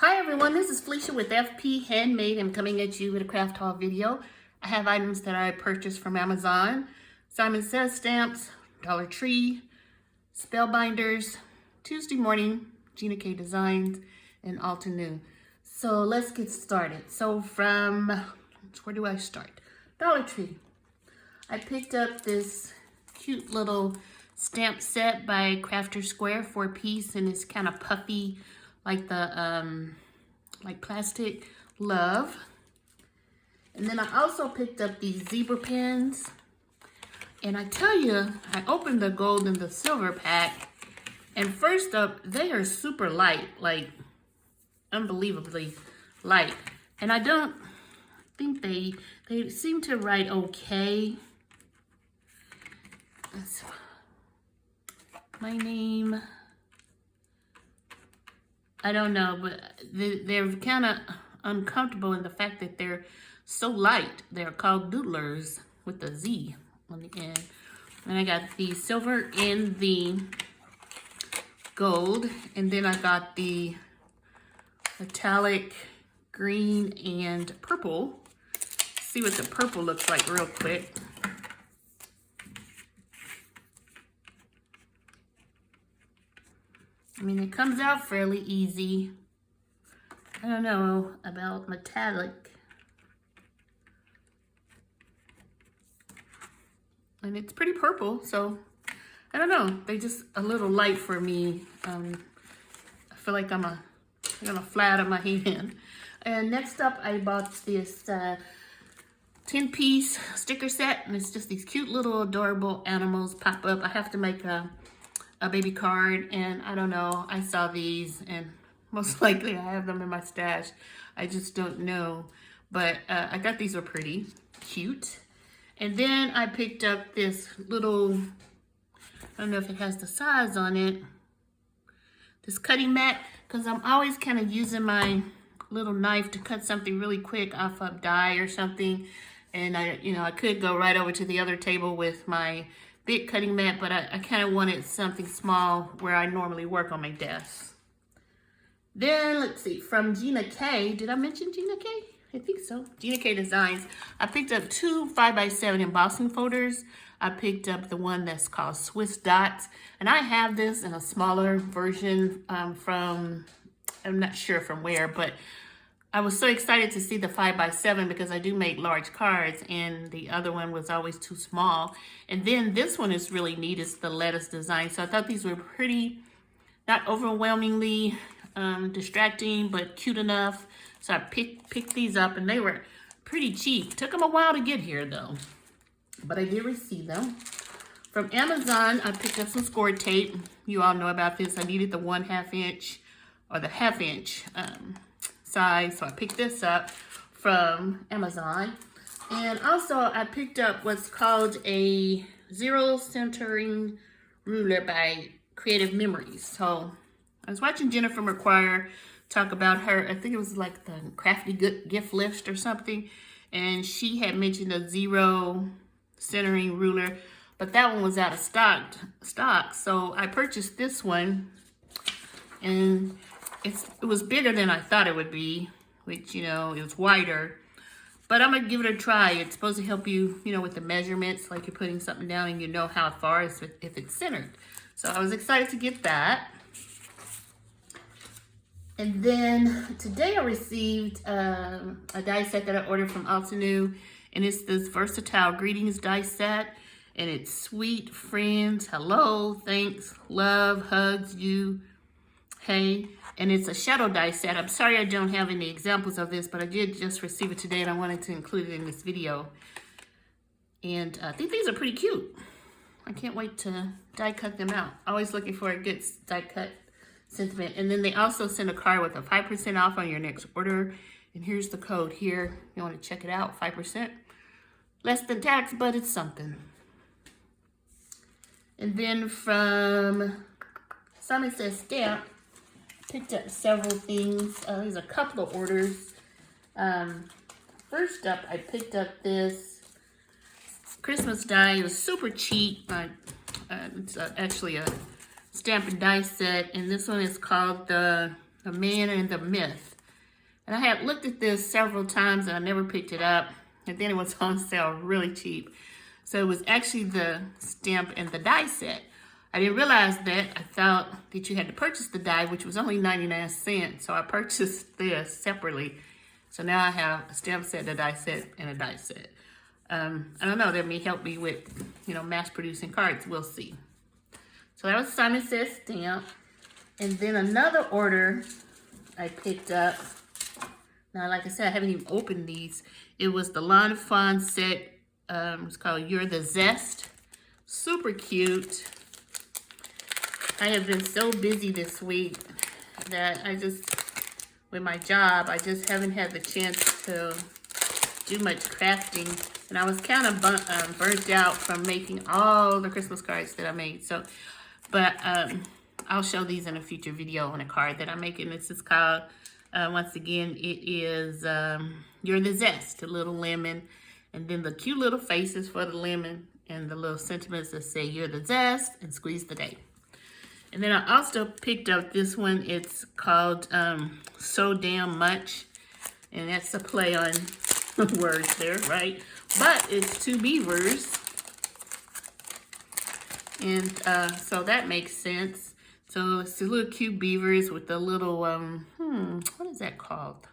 Hi everyone, this is Felicia with FP Handmade. I'm coming at you with a craft haul video. I have items that I purchased from Amazon. Simon Says stamps, Dollar Tree, Spellbinders, Tuesday Morning, Gina K Designs, and Altenew. So let's get started. So where do I start? Dollar Tree. I picked up this cute little stamp set by Crafter Square, 4-piece, and it's kind of puffy, like the like plastic love. And then I also picked up these zebra pins, and I tell you, I opened the gold and the silver pack, and first up, they are super light, like unbelievably light. And I don't think they seem to write okay. That's my name. I don't know, but they're kind of uncomfortable in the fact that they're so light. They're called doodlers with the Z on the end. And I got the silver and the gold. And then I got the metallic green and purple. See what the purple looks like real quick. I mean, it comes out fairly easy. I don't know about metallic. And it's pretty purple, so I don't know. They're just a little light for me. I feel like I'm gonna fly out of my hand. And next up, I bought this 10-piece sticker set, and it's just these cute little adorable animals pop up. I have to make a baby card, and I don't know, I saw these and most likely I have them in my stash. I just don't know, but I thought these were pretty cute. And then I picked up this little, I don't know if it has the size on it, this cutting mat, because I'm always kind of using my little knife to cut something really quick off of die or something. And I could go right over to the other table with my big cutting mat, but I kind of wanted something small where I normally work on my desk. Then, let's see, from Gina K. Did I mention Gina K? I think so. Gina K Designs. I picked up two 5x7 embossing folders. I picked up the one that's called Swiss Dots, and I have this in a smaller version from, I'm not sure from where, but I was so excited to see the 5x7 because I do make large cards, and the other one was always too small. And then this one is really neat. It's the lettuce design. So I thought these were pretty, not overwhelmingly distracting, but cute enough. So I picked these up, and they were pretty cheap. Took them a while to get here though, but I did receive them. From Amazon, I picked up some score tape. You all know about this. I needed the 1/2 inch or the 1/2 inch size, so I picked this up from Amazon. And also I picked up what's called a zero centering ruler by Creative Memories. So I was watching Jennifer McQuire talk about her, I think it was like the Crafty Gift List or something, and she had mentioned a zero centering ruler, but that one was out of stock. So I purchased this one, and it was bigger than I thought it would be, which, it was wider. But I'm going to give it a try. It's supposed to help you, with the measurements, like you're putting something down and you know how far if it's centered. So I was excited to get that. And then today I received a die set that I ordered from Altenew, and it's this versatile greetings die set. And it's sweet friends, hello, thanks, love, hugs, you, hey. And it's a shadow die set. I'm sorry I don't have any examples of this, but I did just receive it today, and I wanted to include it in this video. And I think these are pretty cute. I can't wait to die cut them out. Always looking for a good die cut sentiment. And then they also sent a card with a 5% off on your next order. And here's the code here. You want to check it out, 5%. Less than tax, but it's something. And then from Simon Says Stamp, picked up several things. There's a couple of orders. First up, I picked up this Christmas die. It was super cheap. It's actually a stamp and die set, and this one is called the The Man and the Myth. And I had looked at this several times and I never picked it up. And then it was on sale really cheap. So it was actually the stamp and the die set. I didn't realize that. I thought that you had to purchase the die, which was only 99 cents. So I purchased this separately. So now I have a stamp set, a die set, and a die set. I don't know, that may help me with, you know, mass producing cards. We'll see. So that was Simon Says stamp. And then another order I picked up. Now, like I said, I haven't even opened these. It was the Lawn Fawn set. It's called You're the Zest. Super cute. I have been so busy this week that with my job, I just haven't had the chance to do much crafting. And I was kind of burnt out from making all the Christmas cards that I made. So, but I'll show these in a future video on a card that I'm making. This is called, once again, it is You're the Zest, a little lemon. And then the cute little faces for the lemon and the little sentiments that say You're the Zest and Squeeze the Day. And then I also picked up this one. It's called So Damn Much. And that's a play on words there, right? But it's two beavers. And so that makes sense. So it's the little cute beavers with the little, what is that called?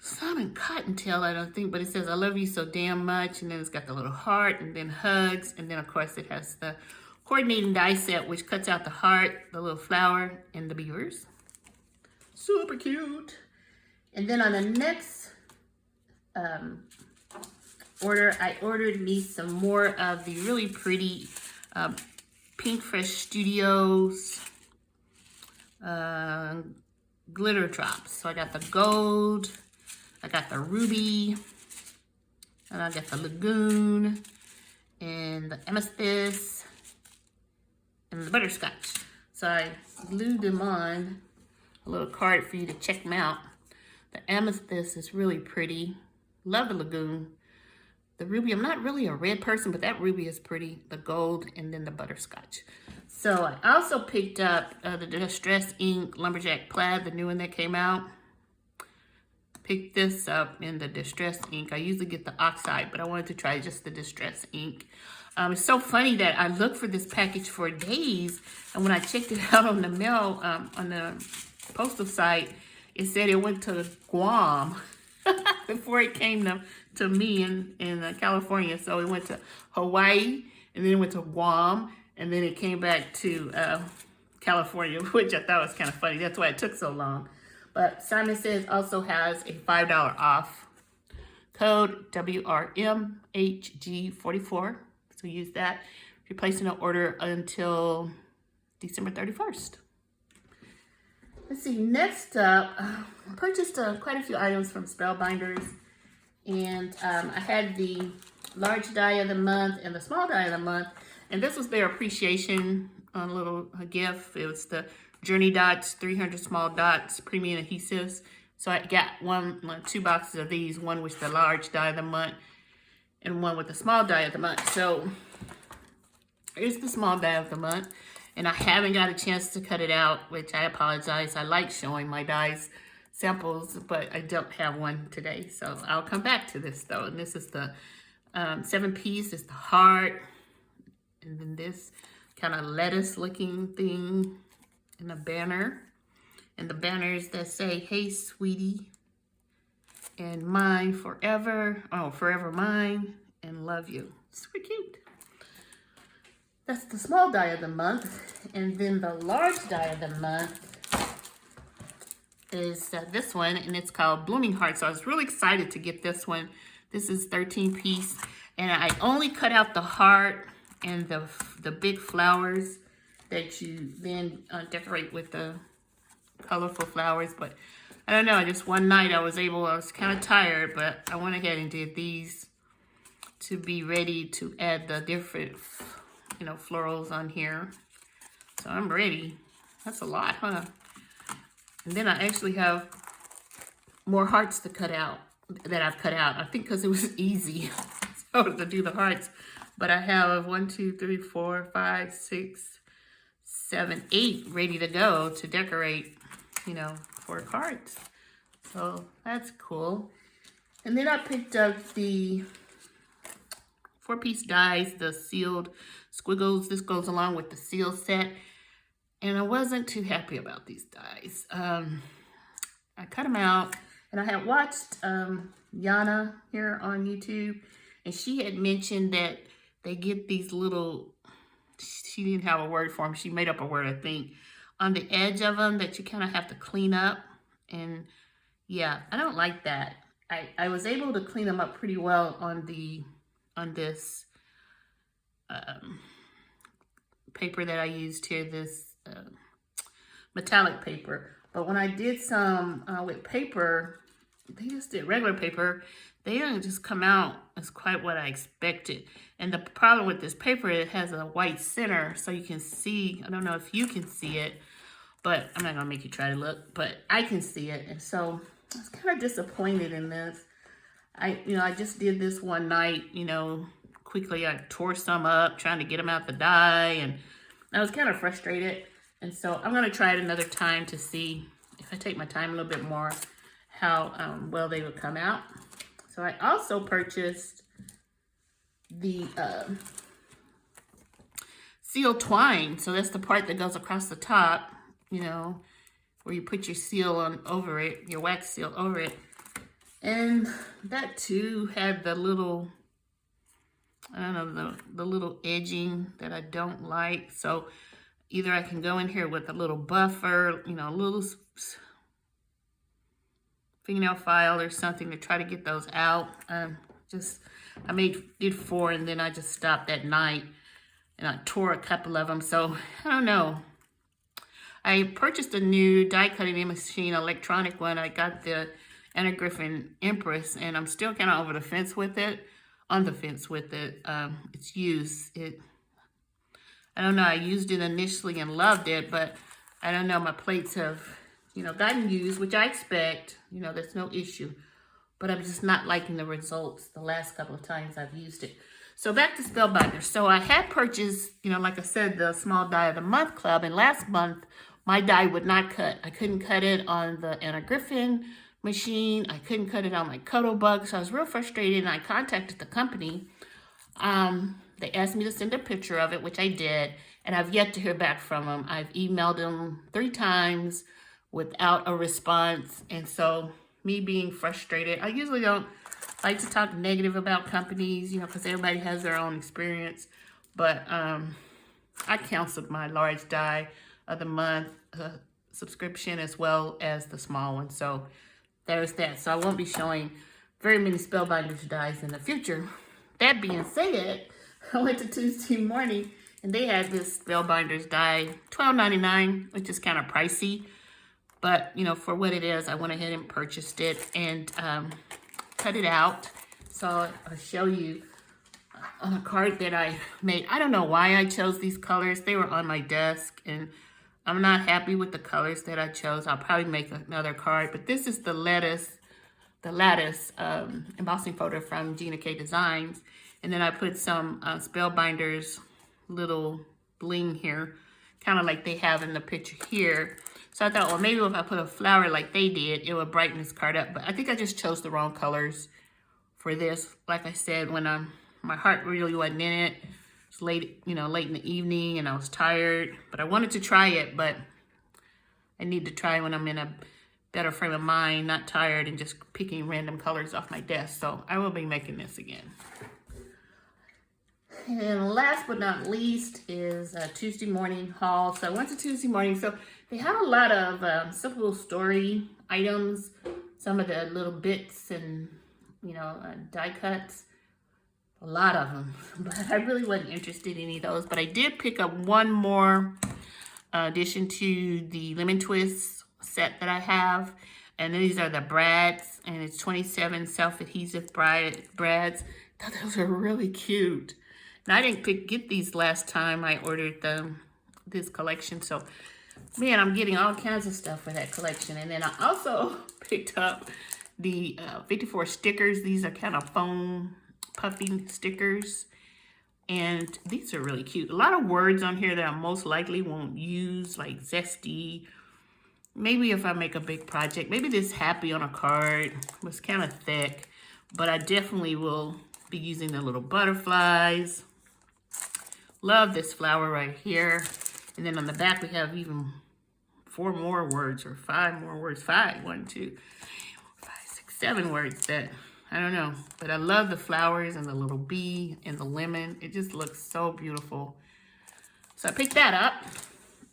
Simon Cottontail, I don't think, but it says, I love you so damn much. And then it's got the little heart and then hugs. And then, of course, it has the coordinating die set, which cuts out the heart, the little flower, and the beavers. Super cute. And then on the next order, I ordered me some more of the really pretty Pink Fresh Studios glitter drops. So I got the gold, I got the ruby, and I got the lagoon, and the amethyst, and the butterscotch. So I glued them on. A little card for you to check them out. The amethyst is really pretty. Love the lagoon. The ruby, I'm not really a red person, but that ruby is pretty. The gold, and then the butterscotch. So I also picked up the Distress Ink Lumberjack Plaid, the new one that came out. Picked this up in the Distress Ink. I usually get the Oxide, but I wanted to try just the Distress Ink. It's so funny that I looked for this package for days, and when I checked it out on the mail, on the postal site, it said it went to Guam before it came to me in California. So it went to Hawaii, and then it went to Guam, and then it came back to California, which I thought was kind of funny. That's why it took so long. But Simon Says also has a $5 off code, WRMHG44. So use that if you're placing an order until December 31st. Let's see, next up, I purchased quite a few items from Spellbinders. And I had the large die of the month and the small die of the month. And this was their appreciation little gift. It was the Journey Dots, 300 small dots, premium adhesives. So I got two boxes of these, one with the large die of the month and one with the small die of the month. So here's the small die of the month. And I haven't got a chance to cut it out, which I apologize. I like showing my dies samples, but I don't have one today. So I'll come back to this though. And this is the 7-piece, it's the heart. And then this kind of lettuce looking thing and a banner. And the banners that say, hey sweetie, and mine forever. Oh, forever mine, and love you. Super cute. That's the small die of the month. And then the large die of the month is this one, and it's called Blooming Heart. So I was really excited to get this one. This is 13-piece, and I only cut out the heart and the big flowers that you then decorate with the colorful flowers. But I don't know, just one night I was kind of tired, but I went ahead and did these to be ready to add the different florals on here. So I'm ready. That's a lot, huh? And then I actually have more hearts to cut out that I've cut out. I think because it was easy to do the hearts. But I have 1, 2, 3, 4, 5, 6, 7, 8 ready to go to decorate. you know, for cards. So that's cool. And then I picked up the 4-piece dies, the sealed squiggles. This goes along with the seal set. And I wasn't too happy about these dies. I cut them out, and I had watched Yana here on YouTube, and she had mentioned that they get these little, she didn't have a word for them, she made up a word, I think, on the edge of them that you kind of have to clean up. And yeah, I don't like that. I was able to clean them up pretty well on this paper that I used here, this metallic paper. But when I did some with paper, they just did regular paper, they didn't just come out as quite what I expected. And the problem with this paper, it has a white center, so you can see, I don't know if you can see it, but I'm not gonna make you try to look, but I can see it. And so I was kind of disappointed in this. I just did this one night, quickly I tore some up, trying to get them out the die, and I was kind of frustrated. And so I'm gonna try it another time to see if I take my time a little bit more, how well they would come out. So I also purchased the seal twine. So that's the part that goes across the top, where you put your seal on over it, your wax seal over it. And that too had the little, I don't know, the little edging that I don't like. So either I can go in here with a little buffer, a little fingernail file or something to try to get those out. I did 4, and then I just stopped that night, and I tore a couple of them. So I don't know. I purchased a new die cutting machine, electronic one. I got the Anna Griffin Empress, and I'm still kind of on the fence with it. Its use. I don't know, I used it initially and loved it, but I don't know, my plates have, gotten used, which I expect, that's no issue. But I'm just not liking the results the last couple of times I've used it. So back to Spellbinders. So I had purchased, like I said, the small die of the month club, and last month my die would not cut. I couldn't cut it on the Anna Griffin machine. I couldn't cut it on my Cuttlebug, so I was real frustrated, and I contacted the company. They asked me to send a picture of it, which I did, and I've yet to hear back from them. I've emailed them 3 times without a response, and so me being frustrated, I usually don't like to talk negative about companies, because everybody has their own experience, but I canceled my large die of the month subscription as well as the small one, so there's that. So I won't be showing very many Spellbinders dies in the future. That being said, I went to Tuesday morning, and they had this Spellbinders die, $12.99, which is kind of pricey. But, for what it is, I went ahead and purchased it and cut it out. So I'll show you on a card that I made. I don't know why I chose these colors. They were on my desk, and I'm not happy with the colors that I chose. I'll probably make another card. But this is the lattice embossing folder from Gina K Designs. And then I put some Spellbinders little bling here, kind of like they have in the picture here. So I thought, well, maybe if I put a flower like they did, it would brighten this card up. But I think I just chose the wrong colors for this. Like I said, when my heart really wasn't in it. It's late, late in the evening, and I was tired. But I wanted to try it, but I need to try when I'm in a better frame of mind, not tired and just picking random colors off my desk. So I will be making this again. And last but not least is a Tuesday morning haul. So I went to Tuesday morning. So they have a lot of simple story items, some of the little bits and, die cuts, a lot of them. But I really wasn't interested in any of those. But I did pick up one more addition to the Lemon Twist set that I have. And these are the brads, and it's 27 self-adhesive brads. I thought those are really cute. Now, I didn't get these last time I ordered this collection. So, man, I'm getting all kinds of stuff for that collection. And then I also picked up the 54 stickers. These are kind of foam puffing stickers. And these are really cute. A lot of words on here that I most likely won't use, like zesty, maybe if I make a big project, maybe this happy on a card was kind of thick, but I definitely will be using the little butterflies. Love this flower right here. And then on the back, we have even 4 more words or 5 more words. 5, 1, 2, 5, 6, 7 words that, I don't know. But I love the flowers and the little bee and the lemon. It just looks so beautiful. So I picked that up.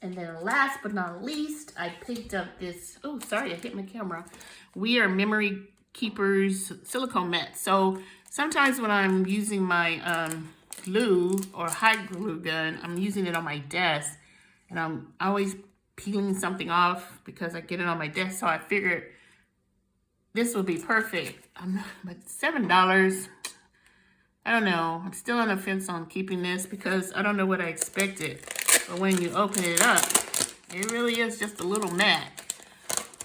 And then last but not least, I picked up this, oh, sorry, I hit my camera. We Are Memory Keepers silicone mat. So sometimes when I'm using my glue or hot glue gun, I'm using it on my desk. And I'm always peeling something off because I get it on my desk. So I figured this would be perfect. But $7, I don't know. I'm still on the fence on keeping this because I don't know what I expected. But when you open it up, it really is just a little mat.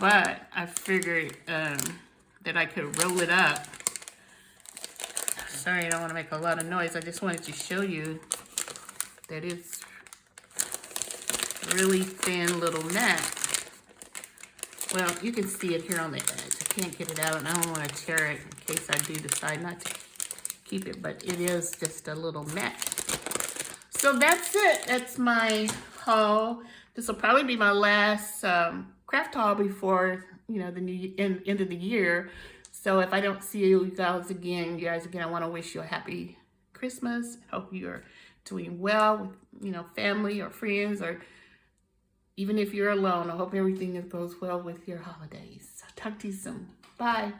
But I figured that I could roll it up. Sorry, I don't want to make a lot of noise. I just wanted to show you that it's a really thin little mat. Well, you can see it here on the edge. I can't get it out, and I don't want to tear it in case I do decide not to keep it. But it is just a little mat. So that's it. That's my haul. This will probably be my last craft haul before, you know, the end of the year. So if I don't see you guys again, I want to wish you a happy Christmas. I hope you're doing well with, you know, family or friends, or even if you're alone. I hope everything goes well with your holidays. Talk to you soon. Bye.